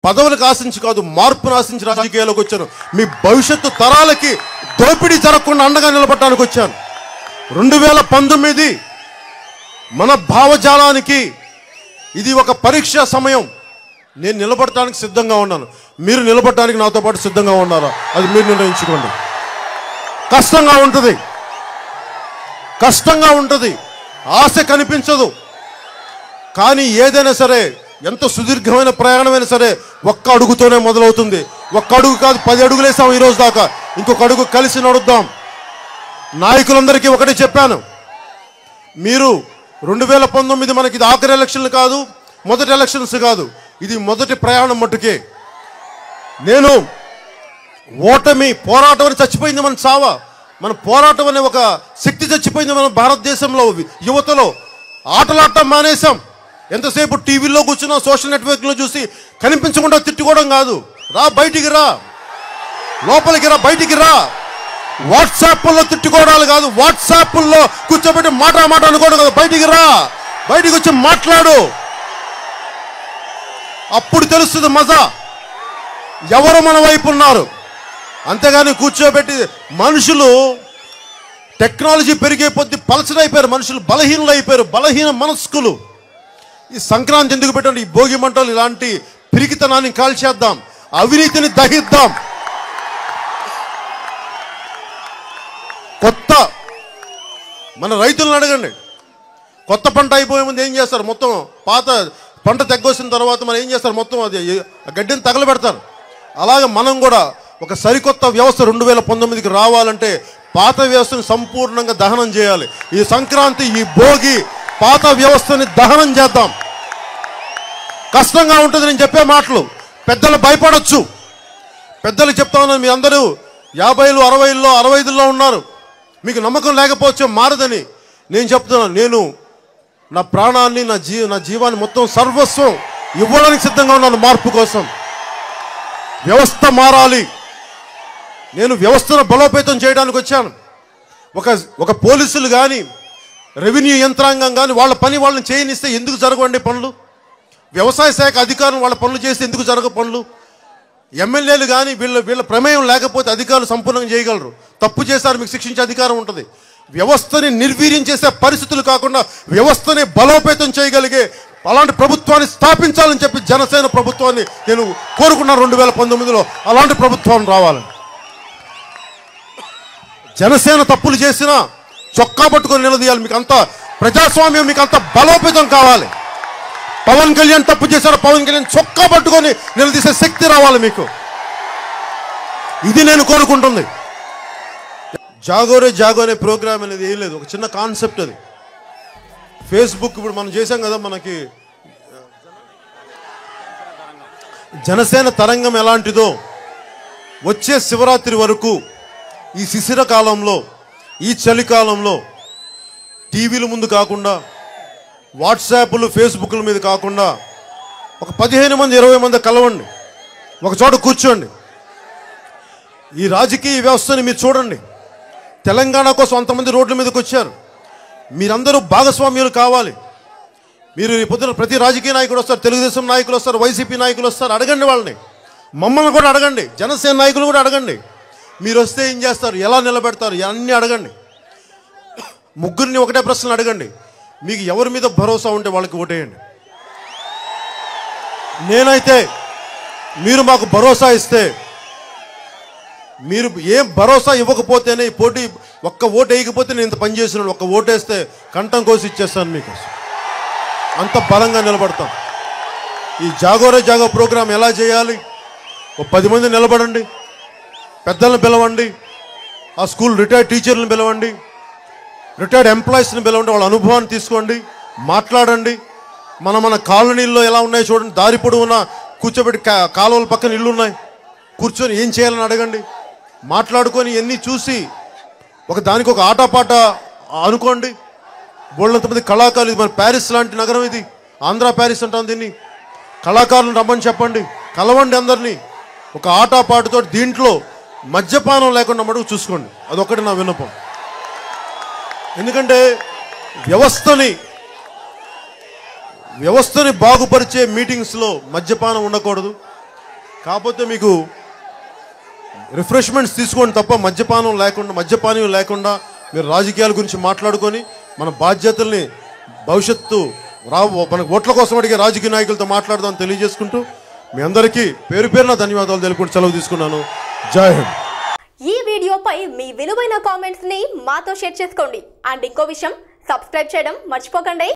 పదవులకు ఆశించి కాదు, మార్పును ఆశించి రాజకీయాల్లోకి వచ్చాను. మీ భవిష్యత్తు తరాలకి దోపిడీ జరగకుండా అండగా నిలబడటానికి వచ్చాను. 2019 మన భావజాలానికి ఇది ఒక పరీక్షా సమయం. నేను నిలబడటానికి సిద్ధంగా ఉన్నాను. మీరు నిలబడటానికి నాతో పాటు సిద్ధంగా ఉన్నారా? అది మీరు నిర్ణయించుకోండి. కష్టంగా ఉంటుంది, ఆశ కనిపించదు. కానీ ఏదైనా సరే, ఎంత సుదీర్ఘమైన ప్రయాణమైనా సరే ఒక్క అడుగుతోనే మొదలవుతుంది. ఒక్క అడుగు కాదు, 10 అడుగులు వేసాం ఈరోజు దాకా. ఇంకొక అడుగు కలిసి నడుద్దాం. నాయకులందరికీ ఒకటే చెప్పాను, మీరు 2019 మనకి ఇది ఆఖరి ఎలక్షన్లు కాదు, మొదటి ఎలక్షన్స్ కాదు, ఇది మొదటి ప్రయాణం మట్టుకే. నేను ఓటమి పోరాటం అని చచ్చిపోయింది మన చావ. మన పోరాటం అనే ఒక శక్తి చచ్చిపోయింది మన భారతదేశంలో. యువతలో ఆటలాడటం మానేశాం. ఎంతసేపు టీవీలో కూర్చున్నా, సోషల్ నెట్వర్క్లో చూసి కనిపించకుండా తిట్టుకోవడం కాదు. రా, బయటికి రా, లోపలికి రా, బయటికి రా. వాట్సాప్లో తిట్టుకోవడాలు కాదు, వాట్సాప్లో కూర్చోబెట్టి మాట అనుకోవడం కాదు. బయటికి రా, బయటికి వచ్చి మాట్లాడు. అప్పుడు తెలుస్తుంది మజా, ఎవరు మన వైపు ఉన్నారు. అంతేగాని కూర్చోబెట్టి మనుషులు టెక్నాలజీ పెరిగే కొద్దీ పలచడైపోయారు. మనుషులు బలహీనలు అయిపోయారు, బలహీన మనస్కులు. ఈ సంక్రాంతి ఎందుకు పెట్టండి? ఈ భోగి మంటలు ఇలాంటి పిరికితనాన్ని కాల్చేద్దాం, అవినీతిని దహిద్దాం. కొత్త మన రైతులను అడగండి, కొత్త పంట అయిపోయే ముందు ఏం చేస్తారు? మొత్తం పాత పంట తెగ్గొసిన తర్వాత మనం ఏం చేస్తారు? మొత్తం అది గడ్డిని తగలబెడతారు. అలాగే మనం కూడా ఒక సరికొత్త వ్యవస్థ 2019కి రావాలంటే పాత వ్యవస్థను సంపూర్ణంగా దహనం చేయాలి. ఈ సంక్రాంతి, ఈ భోగి పాత వ్యవస్థని దహనం చేద్దాం. కష్టంగా ఉంటుంది నేను చెప్పే మాటలు. పెద్దలు భయపడొచ్చు. పెద్దలు చెప్తా ఉన్నాను, మీ అందరూ 50లు 60ల్లో 65ల్లో ఉన్నారు. మీకు నమ్మకం లేకపోవచ్చు మారదని. నేను చెప్తున్నాను, నేను నా ప్రాణాన్ని, నా జీవాన్ని మొత్తం సర్వస్వం ఇవ్వడానికి సిద్ధంగా ఉన్నాను మార్పు కోసం. వ్యవస్థ మారాలి. నేను వ్యవస్థను బలోపేతం చేయడానికి వచ్చాను. ఒక పోలీసులు కానీ, రెవెన్యూ యంత్రాంగం కానీ వాళ్ళ పని వాళ్ళని చేయనిస్తే ఎందుకు జరగవండి పనులు? వ్యవసాయ శాఖ అధికారులు వాళ్ళ పనులు చేస్తే ఎందుకు జరగవు పనులు? ఎమ్మెల్యేలు కానీ వీళ్ళ ప్రమేయం లేకపోతే అధికారులు సంపూర్ణంగా చేయగలరు. తప్పు చేశారు, మీకు శిక్షించే అధికారం ఉంటుంది. వ్యవస్థని నిర్వీర్యం చేసే పరిస్థితులు కాకుండా వ్యవస్థని బలోపేతం చేయగలిగే అలాంటి ప్రభుత్వాన్ని స్థాపించాలని చెప్పి జనసేన ప్రభుత్వాన్ని నేను కోరుకున్నాను 2019లో. అలాంటి ప్రభుత్వం రావాలని. జనసేన తప్పులు చేసినా చొక్కా పట్టుకొని నిలదీయాలి. మీకు అంత ప్రజాస్వామ్యం, మీకు అంత బలోపేతం కావాలి. పవన్ కళ్యాణ్ తప్పు చేశారు, పవన్ కళ్యాణ్ చొక్కా పట్టుకొని నిలదీసే శక్తి రావాలి మీకు. ఇది నేను కోరుకుంటుంది. జాగో అనే ప్రోగ్రామ్ అనేది ఏం లేదు, ఒక చిన్న కాన్సెప్ట్ అది. ఫేస్బుక్ ఇప్పుడు మనం చేసాం కదా, మనకి జనసేన తరంగం ఎలాంటిదో వచ్చే శివరాత్రి వరకు ఈ శిశిర కాలంలో, ఈ చలికాలంలో టీవీల ముందు కాకుండా, వాట్సాప్లు ఫేస్బుక్ల మీద కాకుండా ఒక 15 మంది 20 మంది కలవండి, ఒక చోట కూర్చోండి. ఈ రాజకీయ వ్యవస్థని మీరు చూడండి. తెలంగాణ కోసం అంతమంది రోడ్ల మీదకి వచ్చారు. మీరందరూ భాగస్వామ్యులు కావాలి. మీరు పొద్దున ప్రతి రాజకీయ నాయకుడు వస్తారు, తెలుగుదేశం నాయకులు వస్తారు, వైసీపీ నాయకులు వస్తారు. అడగండి వాళ్ళని, మమ్మల్ని కూడా అడగండి, జనసేన నాయకులు కూడా అడగండి. మీరు వస్తే ఏం చేస్తారు, ఎలా నిలబెడతారు, అన్నీ అడగండి. ముగ్గురిని ఒకటే ప్రశ్నలు అడగండి. మీకు ఎవరి మీద భరోసా ఉంటే వాళ్ళకి ఓటేయండి. నేనైతే మీరు మాకు భరోసా ఇస్తే, మీరు ఏం భరోసా ఇవ్వకపోతేనే ఈ పోటీ, ఒక్క ఓటు వేయకపోతే నేను ఇంత పని చేస్తున్నాను, ఒక్క ఓటేస్తే కంఠం కోసి ఇచ్చేస్తాను మీకు. అంత బలంగా నిలబడతాం. ఈ జాగో ప్రోగ్రాం ఎలా చేయాలి? ఒక 10 మంది నిలబడండి, పెద్దలను పిలవండి, ఆ స్కూల్ రిటైర్డ్ టీచర్లను పిలవండి, రిటైర్డ్ ఎంప్లాయీస్ని పిలవండి, వాళ్ళ అనుభవాన్ని తీసుకోండి, మాట్లాడండి. మన కాలనీల్లో ఎలా ఉన్నాయో చూడండి. దారి పొడవునా కూర్చోబెట్టి కాలువల పక్కన ఇళ్ళు ఉన్నాయి, కూర్చొని ఏం చేయాలని అడగండి. మాట్లాడుకొని ఎన్ని చూసి దానికి ఒక ఆటపాట అనుకోండి. బోళ్ళంతమంది కళాకారులు. మన ప్యారిస్ లాంటి నగరం ఇది, ఆంధ్ర ప్యారిస్ అంటాం దీన్ని. కళాకారులను రమ్మని చెప్పండి, కలవండి అందరినీ. ఒక ఆటపాటతో దీంట్లో మద్యపానం లేకుండా మటుకు చూసుకోండి. అదొకటి నా విన్నపం. ఎందుకంటే వ్యవస్థని బాగుపరిచే మీటింగ్స్లో మద్యపానం ఉండకూడదు, కాకపోతే మీకు రిఫ్రెష్మెంట్స్ తీసుకోండి తప్ప మద్యపానం లేకుండా మీరు రాజకీయాల గురించి మాట్లాడుకొని మన బాధ్యతల్ని భవిష్యత్తు మన ఓట్ల కోసం అడిగే రాజకీయ నాయకులతో మాట్లాడదామని తెలియజేసుకుంటూ మీ అందరికీ పేరు పేరున ధన్యవాదాలు తెలుపుకుంటూ సెలవు తీసుకున్నాను. జై హింద్. ఈ వీడియోపై మీ విలువైన కామెంట్స్ ని మాతో షేర్ చేసుకోండి. అండ్ ఇంకో విషయం, సబ్స్క్రైబ్ చేయడం మర్చిపోకండి.